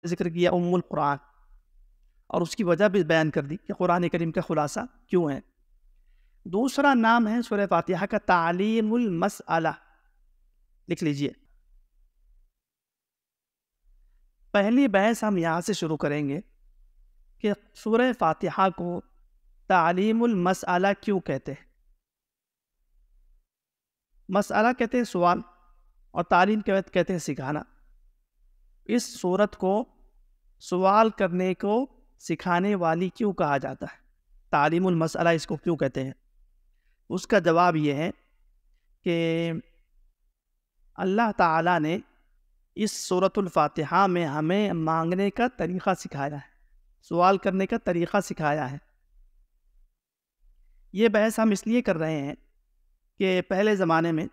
ذکر کیا ام القرآن، اور اس کی وجہ بھی بیان کر دی کہ قرآن کریم کا خلاصہ کیوں ہے۔ دوسرا نام ہے سورہ فاتحہ کا تعلیم المسئلہ، لکھ لیجئے۔ پہلی بحث ہم یہاں سے شروع کریں گے کہ سورہ فاتحہ کو تعلیم المسئلہ کیوں کہتے ہیں۔ مسئلہ کہتے ہیں سوال، اور تعلیم کہتے ہیں سکھانا۔ اس سورت کو سوال کرنے کو سکھانے والی کیوں کہا جاتا ہے؟ تعلیم المسئلہ اس کو کیوں کہتے ہیں؟ اس کا جواب یہ ہے کہ اللہ تعالیٰ نے اس سورۃ الفاتحہ میں ہمیں مانگنے کا طریقہ سکھایا ہے، سوال کرنے کا طریقہ سکھایا ہے۔ یہ بحث ہم اس لیے کر رہے ہیں کہ پہلے زمانے میں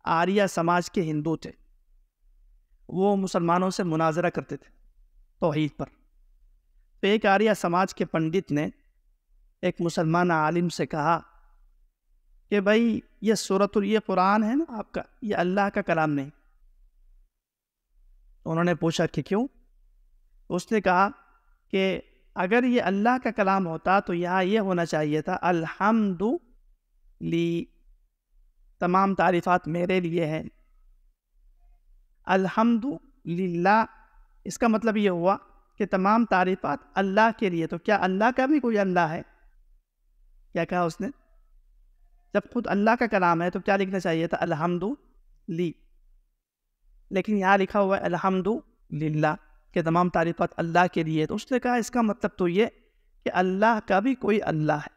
آریہ سماج کے ہندو تھے، وہ مسلمانوں سے مناظرہ کرتے تھے توحید پر۔ تو ایک آریہ سماج کے پنڈت نے ایک مسلمان عالم سے کہا کہ بھائی یہ قرآن ہے نا آپ کا، یہ اللہ کا کلام نہیں۔ انہوں نے پوچھا کہ کیوں؟ اس نے کہا کہ اگر یہ اللہ کا کلام ہوتا تو یہاں یہ ہونا چاہیے تھا الحمد لی، تمام تعریفات میرے لیے ہیں، الحمد للہ، اس کا مطلب یہ ہوا کہ تمام تعریفات اللہ کے لیے۔ تو کیا اللہ کا بھی کوئی اللہ ہے؟ کیا کہا اس نے؟ جب خود اللہ کا کلام ہے تو کیا لکھنا چاہیے تھا؟ الحمد لی، لیکن یہاں لکھا ہوا ہے الحمد للہ کہ تمام تعریفات اللہ کے لیے۔ تو اس نے کہا اس کا مطلب تو یہ کہ اللہ کا بھی کوئی اللہ ہے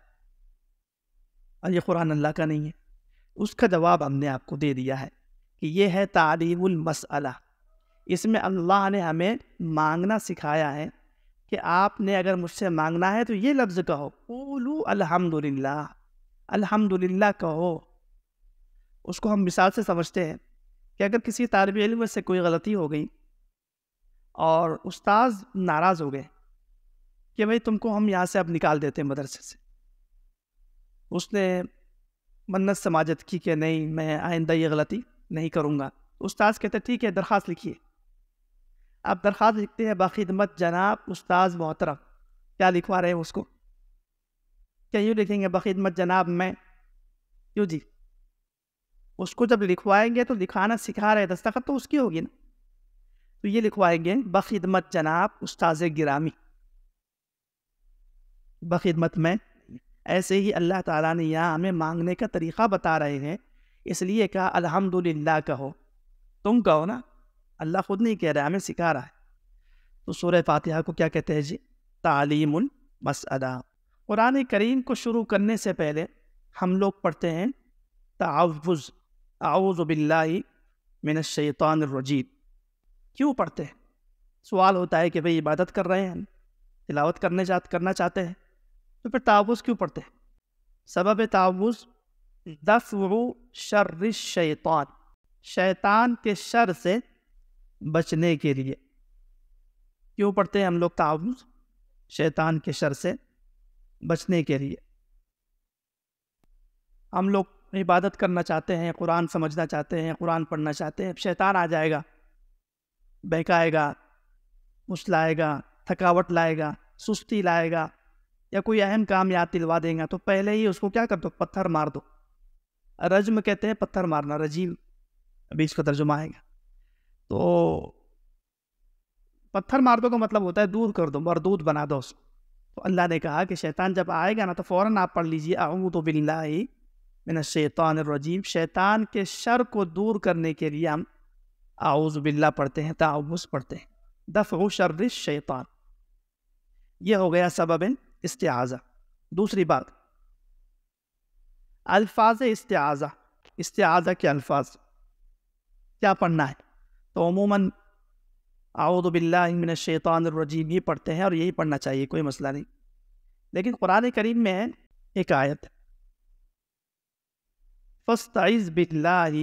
اور یہ قرآن اللہ کا نہیں ہے۔ اس کا جواب ہم نے آپ کو دے دیا ہے کہ یہ ہے تعلیم المسئلہ۔ اس میں اللہ نے ہمیں مانگنا سکھایا ہے کہ آپ نے اگر مجھ سے مانگنا ہے تو یہ لفظ کہو، قولوا الحمدللہ، الحمدللہ کہو۔ اس کو ہم مثال سے سمجھتے ہیں کہ اگر کسی طالب علم سے کوئی غلطی ہو گئی اور استاذ ناراض ہو گئے کہ بھئی تم کو ہم یہاں سے اب نکال دیتے ہیں مدرسے سے، اس نے منت سماجت کی کہ نہیں میں آئندہ یہ غلطی نہیں کروں گا، استاذ کہتے ٹھیک ہے درخواست لکھیے۔ آپ درخواست لکھتے ہیں بخدمت جناب استاذ محترم، کیا لکھوا رہے ہیں اس کو؟ کیا یوں لکھیں گے بخدمت جناب میں؟ کیوں جی؟ اس کو جب لکھوائیں گے تو لکھانا سکھا رہے، دستخط تو اس کی ہوگی نا، تو یہ لکھوائیں گے بخدمت جناب استاذ گرامی، بخدمت میں۔ ایسے ہی اللہ تعالیٰ نے یہاں ہمیں مانگنے کا طریقہ بتا رہے ہیں، اس لیے کہا الحمدللہ کہو، تم کہو نا، اللہ خود نہیں کہہ رہا، ہمیں سکھا رہا ہے۔ تو سورہ فاتحہ کو کیا کہتے ہیں جی؟ تعلیم المسئلہ۔ قرآن کریم کو شروع کرنے سے پہلے ہم لوگ پڑھتے ہیں تعوذ، اعوذ باللہ من الشیطان الرجیم۔ کیوں پڑھتے ہیں؟ سوال ہوتا ہے کہ بھئی عبادت کر رہے ہیں، تلاوت کرنا چاہتے ہیں، تو پھر تعوذ کیوں پڑھتے ہیں؟ سبب تعوذ دفع شر الشیطان، شیطان کے شر سے بچنے کے لیے۔ کیوں پڑھتے ہیں ہم لوگ تعوذ؟ شیطان کے شر سے بچنے کے لیے۔ ہم لوگ عبادت کرنا چاہتے ہیں، قرآن سمجھنا چاہتے ہیں، قرآن پڑھنا چاہتے ہیں، شیطان آ جائے گا، بہکائے گا، مسلائے گا، تھکاوٹ لائے گا، سستی لائے گا، یا کوئی اہم کام یاد دلوا دیں گا، تو پہلے ہی اس کو کیا کر دو؟ پتھر مار دو۔ رجم کہتے ہیں پتھر مارنا، رجیم ابھی اس کا ترجمہ آئے گا۔ تو پتھر مار دو کا مطلب ہوتا ہے دور کر دو، مردود بنا دو اس کو۔ تو اللہ نے کہا کہ شیطان جب آئے گا نا تو فوراً آپ پڑھ لیجئے اعوذ باللہ من الشیطان الرجیم۔ شیطان کے شر کو دور کرنے کے لیے ہم اعوذ باللہ پڑھتے ہیں، تعوذ پڑھتے ہیں، دفع شر الشیطان۔ یہ ہو گیا سبب استعاذہ۔ دوسری بات، الفاظ استعاذہ، استعاذہ کے الفاظ کیا پڑھنا ہے؟ تو عموماً اعوذ باللہ من الشیطان الرجیم ہی پڑھتے ہیں، اور یہی پڑھنا چاہیے، کوئی مسئلہ نہیں۔ لیکن قرآن کریم میں ہے ایک آیت، فاستعذ باللہ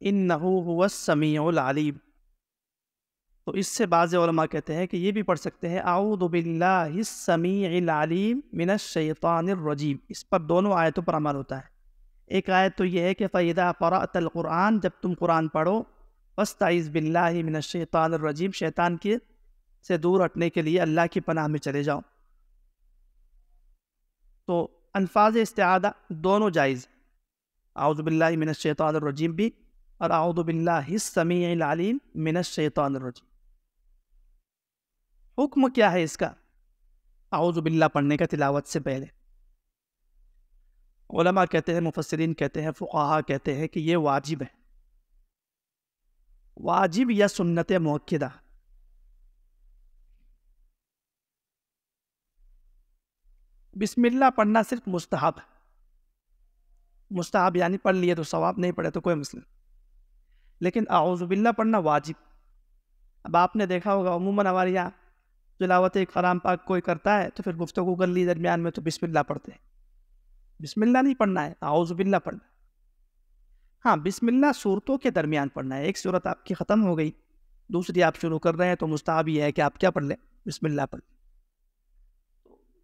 انہ هو السمیع العلیم، تو اس سے بعض علماء کہتے ہیں کہ یہ بھی پڑھ سکتے ہیں اعوذ باللہ السمیع العلیم من الشیطان الرجیم۔ اس پر دونوں آیتوں پر عمل ہوتا ہے۔ ایک آیت تو یہ ہے کہ فَإِذَا قَرَأْتَ الْقُرْآنَ، جب تم قرآن پڑھو، فَاسْتَعِذْ بِاللَّهِ مِنَ الشَّيْطَانِ الرَّجِيمِ، شیطان کے سے دور ہٹنے کے لیے اللہ کی پناہ میں چلے جاؤ۔ تو الفاظ استعاذہ دونوں جائز، اعوذ باللہ من الشیطان الرجیم بھی اور اعوذ باللہ السمیع العلیم من الشیطان الرجیم۔ حکم کیا ہے اس کا؟ اعوذ باللہ پڑھنے کا تلاوت سے پہلے علماء کہتے ہیں، مفسرین کہتے ہیں، فقہاء کہتے ہیں کہ یہ واجب ہے، واجب یا سنت مؤکدہ۔ بسم اللہ پڑھنا صرف مستحب ہے، مستحب یعنی پڑھ لیے تو ثواب، نہیں پڑھے تو کوئی مسئلہ، لیکن اعوذ باللہ پڑھنا واجب۔ اب آپ نے دیکھا ہوگا عموماً ہمارے یہاں تلاوت کلام پاک کوئی کرتا ہے تو پھر گفتگو کر لی درمیان میں تو بسم اللہ پڑھتے ہیں۔ بسم اللہ نہیں پڑھنا ہے، اعوذ باللہ پڑھنا ہے۔ ہاں بسم اللہ صورتوں کے درمیان پڑھنا ہے، ایک صورت آپ کی ختم ہو گئی دوسری آپ شروع کر رہے ہیں تو مستحب یہ ہے کہ آپ کیا پڑھ لیں؟ بسم اللہ پڑھ لیں۔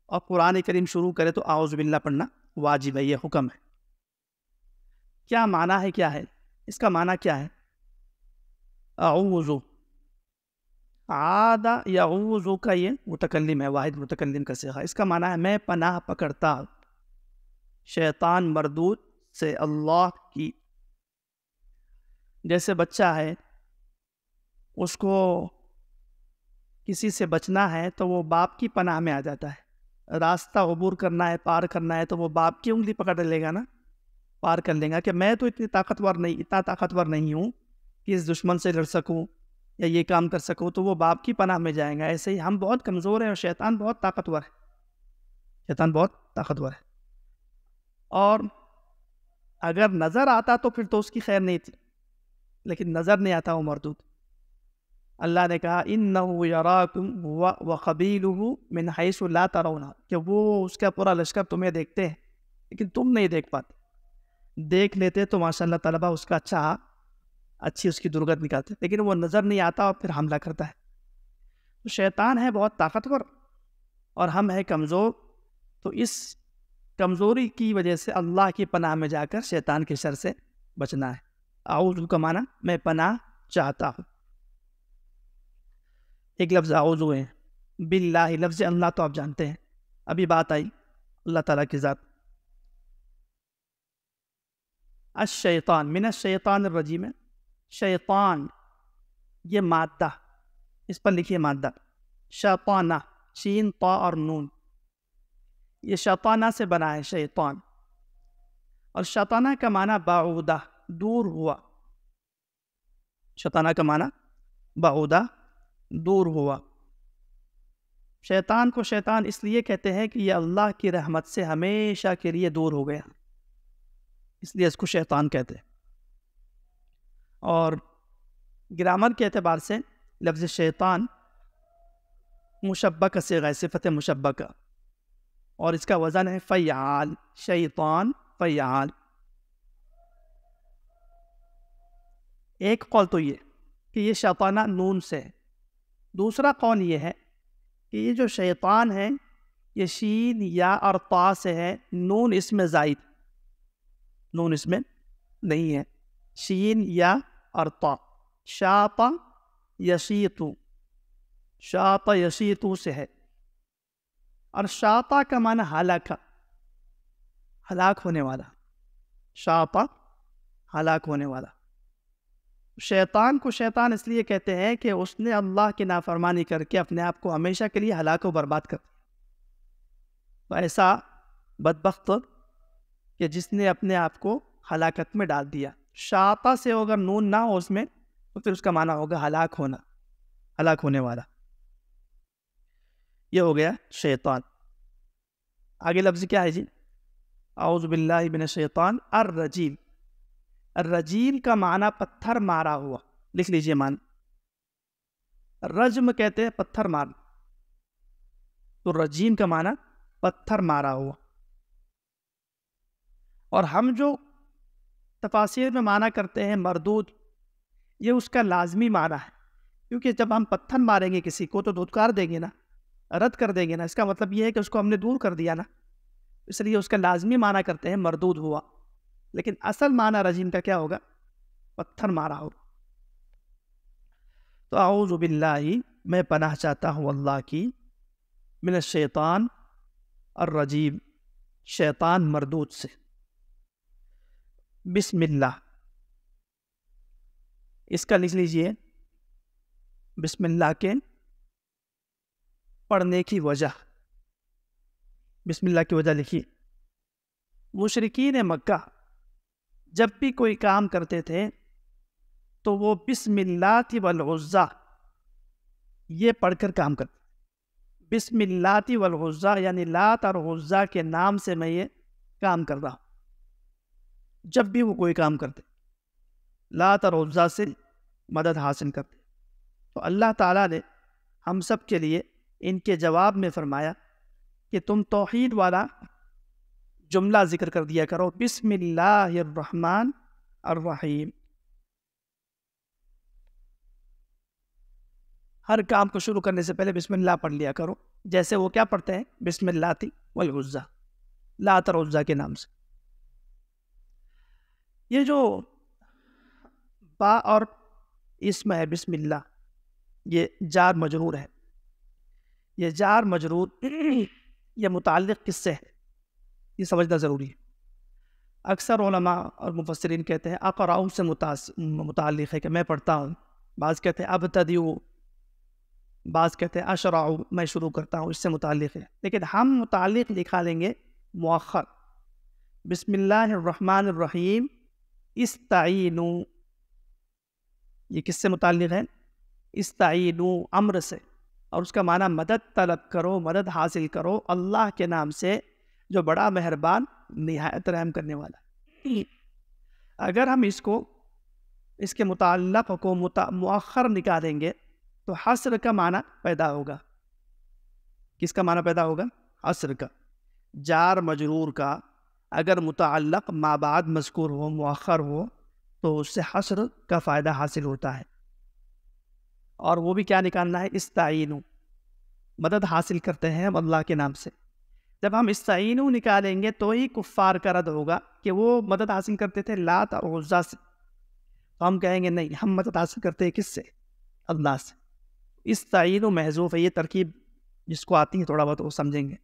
اور قرآن کریم شروع کرے تو اعوذ باللہ پڑھنا واجب ہے، یہ حکم ہے۔ کیا معنی ہے؟ کیا ہے اس کا معنی؟ کیا ہے؟ اعوذ، عاد یعوذ کا یہ متکلم ہے، واحد متکلم کا صیغہ، اس کا معنی ہے میں پناہ پکڑتا ہوں شیطان مردود سے اللہ کی۔ جیسے بچہ ہے، اس کو کسی سے بچنا ہے تو وہ باپ کی پناہ میں آ جاتا ہے، راستہ عبور کرنا ہے، پار کرنا ہے تو وہ باپ کی انگلی پکڑ لے گا نا، پار کر لے گا کہ میں تو اتنا طاقتور نہیں ہوں کہ اس دشمن سے لڑ سکوں یا یہ کام کر سکوں، تو وہ باپ کی پناہ میں جائیں گا۔ ایسے ہی ہم بہت کمزور ہیں اور شیطان بہت طاقتور ہے، شیطان بہت طاقتور ہے، اور اگر نظر آتا تو پھر تو اس کی خیر نہیں تھی، لیکن نظر نہیں آتا وہ مردود۔ اللہ نے کہا اِنَّهُ يَرَاكُمْ هُوَ وَقَبِيلُهُ مِنْ حَيْثُ لَا تَرَوْنَ، کہ وہ اس کا پورا لشکر تمہیں دیکھتے ہیں لیکن تم نہیں دیکھ پاتے، دیکھ لیتے تو ماشاءاللہ طلبہ اس کا اچھی اس کی درگت نکالتے، لیکن وہ نظر نہیں آتا اور پھر حملہ کرتا ہے۔ تو شیطان ہے بہت طاقتور اور ہم ہیں کمزور، تو اس کمزوری کی وجہ سے اللہ کی پناہ میں جا کر شیطان کے شر سے بچنا ہے۔ اعوذ کا معنی میں پناہ چاہتا ہوں۔ ایک لفظ اعوذ ہے، باللہ لفظ اللہ تو آپ جانتے ہیں، ابھی بات آئی اللہ تعالیٰ کی ذات۔ الشیطان من الشیطان الرجیم ہے، شیطان یہ مادہ، اس پر لکھیے مادہ، شیطانہ، شین طا اور نون، یہ شیطانہ سے بنا ہے شیطان، اور شیطانہ کا معنی بعودہ، دور ہوا، شیطانہ کا معنی بعودہ، دور ہوا۔ شیطان کو شیطان اس لیے کہتے ہیں کہ یہ اللہ کی رحمت سے ہمیشہ کے لیے دور ہو گیا، اس لیے اس کو شیطان کہتے ہیں۔ اور گرامر کے اعتبار سے لفظ شیطان مشبہ کا صیغہ ہے، صفت مشبہ کا، اور اس کا وزن ہے فیعال، شیطان فیعال۔ ایک قول تو یہ کہ یہ شیطانہ نون سے ہے، دوسرا قول یہ ہے کہ یہ جو شیطان ہے یہ شین یا اور طا سے ہے، نون اس میں زائد، نون اس میں نہیں ہے، شین یا اور طا، شاطا یشیطو، شاطا یشیطو سے ہے، اور شاطا کا معنی ہلاک، ہلاک ہونے والا، شاطا ہلاک ہونے والا۔ شیطان کو شیطان اس لیے کہتے ہیں کہ اس نے اللہ کی نافرمانی کر کے اپنے آپ کو ہمیشہ کے لیے ہلاک و برباد کر دیا۔ تو ایسا بدبخت کہ جس نے اپنے آپ کو ہلاکت میں ڈال دیا۔ شاطا سے اگر نون نہ ہو اس میں تو پھر اس کا معنی ہوگا ہلاک ہونا، ہلاک ہونے والا۔ یہ ہو گیا شیطان۔ آگے لفظ کیا ہے جی؟ اعوذ باللہ من الشیطان الرجیم۔ الرجیم کا معنی پتھر مارا ہوا، لکھ لیجئے معنی، رجم کہتے ہیں پتھر مارنا، تو رجیم کا معنی پتھر مارا ہوا۔ اور ہم جو تفاسیر میں معنی کرتے ہیں مردود، یہ اس کا لازمی معنی ہے، کیونکہ جب ہم پتھر ماریں گے کسی کو تو دھتکار دیں گے نا، رد کر دیں گے نا، اس کا مطلب یہ ہے کہ اس کو ہم نے دور کر دیا نا، اس لیے اس کا لازمی معنی کرتے ہیں مردود ہوا، لیکن اصل معنی رجیم کا کیا ہوگا؟ پتھر مارا ہوگا۔ تو اعوذ باللہ میں پناہ چاہتا ہوں اللہ کی، من الشیطان الرجیم، شیطان مردود سے۔ بسم اللہ، اس کا لکھ لیجئے بسم اللہ کے پڑھنے کی وجہ، بسم اللہ کی وجہ لکھیے۔ مشرکین مکہ جب بھی کوئی کام کرتے تھے تو وہ بسم اللہ والعزیٰ یہ پڑھ کر کام کرتے، بسم اللہ والعزیٰ یعنی لات اور عزیٰ کے نام سے میں یہ کام کر رہا ہوں۔ جب بھی وہ کوئی کام کرتے لات اور عزیٰ سے مدد حاصل کرتے، تو اللہ تعالیٰ نے ہم سب کے لیے ان کے جواب میں فرمایا کہ تم توحید والا جملہ ذکر کر دیا کرو، بسم اللہ الرحمن الرحیم۔ ہر کام کو شروع کرنے سے پہلے بسم اللہ پڑھ لیا کرو، جیسے وہ کیا پڑھتے ہیں، بسم اللہ والعزیٰ، لات اور عزیٰ کے نام سے۔ یہ جو با اور اسم ہے بسم اللہ، یہ جار مجرور ہے۔ یہ جار مجرور یہ متعلق کس سے ہے یہ سمجھنا ضروری ہے۔ اکثر علماء اور مفسرین کہتے ہیں اقرأ سے متعلق ہے کہ میں پڑھتا ہوں، بعض کہتے ہیں ابتدئ، بعض کہتے ہیں اشرع میں شروع کرتا ہوں، اس سے متعلق ہے، لیکن ہم متعلق لکھا لیں گے مؤخر۔ بسم اللہ الرحمن الرحیم استعینوا، یہ کس سے متعلق ہے، استعینوا امر سے، اور اس کا معنی مدد طلب کرو، مدد حاصل کرو اللہ کے نام سے جو بڑا مہربان نہایت رحم کرنے والا۔ اگر ہم اس کے متعلق کو مؤخر نکالیں گے تو حصر کا معنی پیدا ہوگا۔ کس کا معنی پیدا ہوگا، حصر کا۔ جار مجرور کا اگر متعلق ما بعد مذکور ہو، مؤخر ہو، تو اس سے حصر کا فائدہ حاصل ہوتا ہے، اور وہ بھی کیا نکالنا ہے، استعینوا، مدد حاصل کرتے ہیں ہم اللہ کے نام سے۔ جب ہم استعینوا نکالیں گے تو ہی کفار کا رد ہوگا کہ وہ مدد حاصل کرتے تھے لات اور عزیٰ سے، تو ہم کہیں گے نہیں، ہم مدد حاصل کرتے ہیں کس سے، اللہ سے۔ استعینوا محذوف ہے، یہ ترکیب جس کو آتی ہے تھوڑا بہت وہ سمجھیں گے،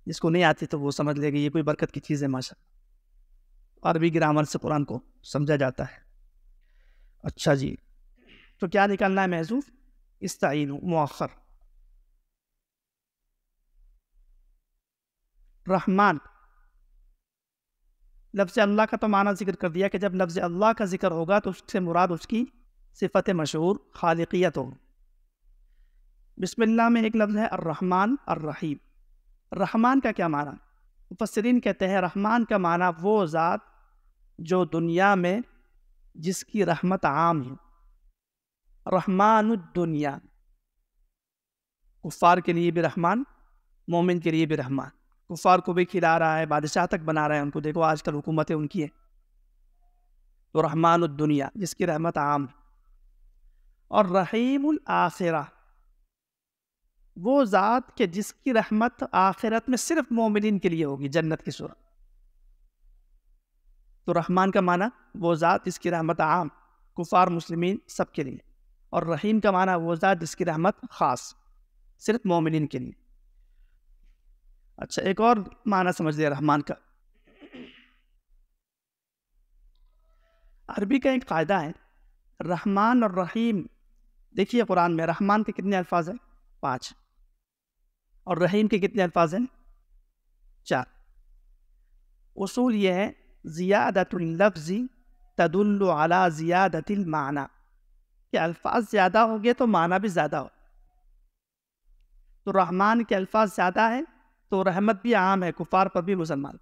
جس کو نہیں آتی تو وہ سمجھ لے گا یہ کوئی برکت کی چیز ہے ماشاءاللہ، عربی گرامر سے قرآن کو سمجھا جاتا ہے۔ اچھا جی، تو کیا نکالنا ہے، محذوف، استعینوا مؤخر۔ رحمان، لفظ اللہ کا تو معنی ذکر کر دیا کہ جب لفظ اللہ کا ذکر ہوگا تو اس سے مراد اس کی صفت مشہور خالقیت ہوگی۔ بسم اللہ میں ایک لفظ ہے الرحمن الرحیم۔ رحمان کا کیا معنی، مفسرین کہتے ہیں رحمان کا معنی وہ ذات جو دنیا میں جس کی رحمت عام ہے، رحمان الدنیا، کفار کے لیے بھی رحمان، مومن کے لیے بھی رحمان، کفار کو بھی کھلا رہا ہے، بادشاہ تک بنا رہا ہے ان کو، دیکھو آج کل حکومتیں ان کی ہے، تو رحمان الدنیا جس کی رحمت عام ہے۔ اور رحیم الآخرہ، وہ ذات کہ جس کی رحمت آخرت میں صرف مومنین کے لیے ہوگی، جنت کی صورت۔ تو رحمان کا معنی وہ ذات جس کی رحمت عام، کفار مسلمین سب کے لیے، اور رحیم کا معنی وہ ذات جس کی رحمت خاص، صرف مومنین کے لیے۔ اچھا، ایک اور معنی سمجھ لیا رحمان کا۔ عربی کا ایک قاعدہ ہے، رحمان اور رحیم، دیکھیے قرآن میں رحمان کے کتنے الفاظ ہیں، 5، اور رحیم کے کتنے الفاظ ہیں، 4۔ اصول یہ ہے زیادت اللفظ تدل علی زیادت المعنی، کہ الفاظ زیادہ ہو گئے تو معنی بھی زیادہ ہو۔ تو رحمان کے الفاظ زیادہ ہیں تو رحمت بھی عام ہے، کفار پر بھی، مسلمان،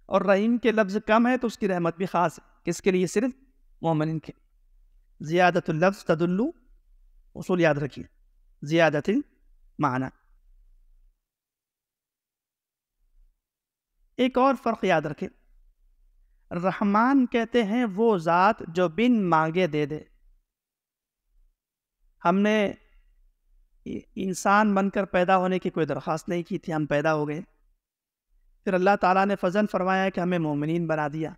اور رحیم کے لفظ کم ہے تو اس کی رحمت بھی خاص ہے، کس کے لیے، صرف مومنین کے۔ زیادت اللفظ تدل، اصول یاد رکھیے، زیادت المعنی۔ ایک اور فرق یاد رکھیں، رحمان کہتے ہیں وہ ذات جو بن مانگے دے دے۔ ہم نے انسان بن کر پیدا ہونے کی کوئی درخواست نہیں کی تھی، ہم پیدا ہو گئے، پھر اللہ تعالیٰ نے فضل فرمایا کہ ہمیں مومنین بنا دیا،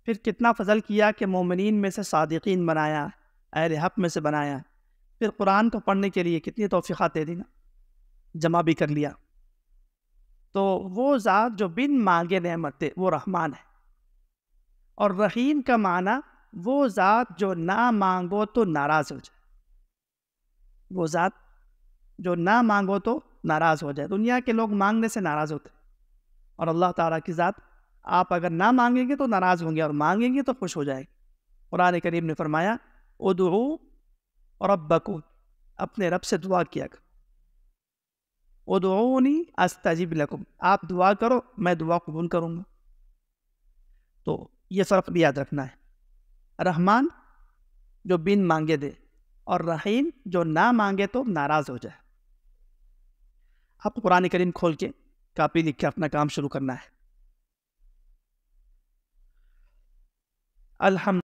پھر کتنا فضل کیا کہ مومنین میں سے صادقین بنایا، اہل حق میں سے بنایا، پھر قرآن کو پڑھنے کے لیے کتنی توفیقات دے دی نا، جمع بھی کر لیا. تو وہ ذات جو بن مانگے نعمت دے وہ رحمان ہے. اور رحیم کا معنی وہ ذات جو نہ مانگو تو ناراض ہو جائے. وہ ذات جو نہ مانگو تو ناراض ہو جائے. دنیا کے لوگ مانگنے سے ناراض ہوتے، اور اللہ تعالیٰ کی ذات آپ اگر نہ مانگیں گے تو ناراض ہوں گے، اور مانگیں گے تو خوش ہو جائے گے. قرآن کریم نے فرمایا ادعو ربکم، اپنے رب سے دعا کیا کرو. ادعونی استجب لکم، آپ دعا کرو میں دعا قبول کروں گا. تو یہ فرق بھی یاد رکھنا ہے. رحمان جو بن مانگے دے، اور رحیم جو نہ مانگے تو ناراض ہو جائے. آپ قرآن کریم کھول کے کاپی لکھ کے اپنا کام شروع کرنا ہے. الحمد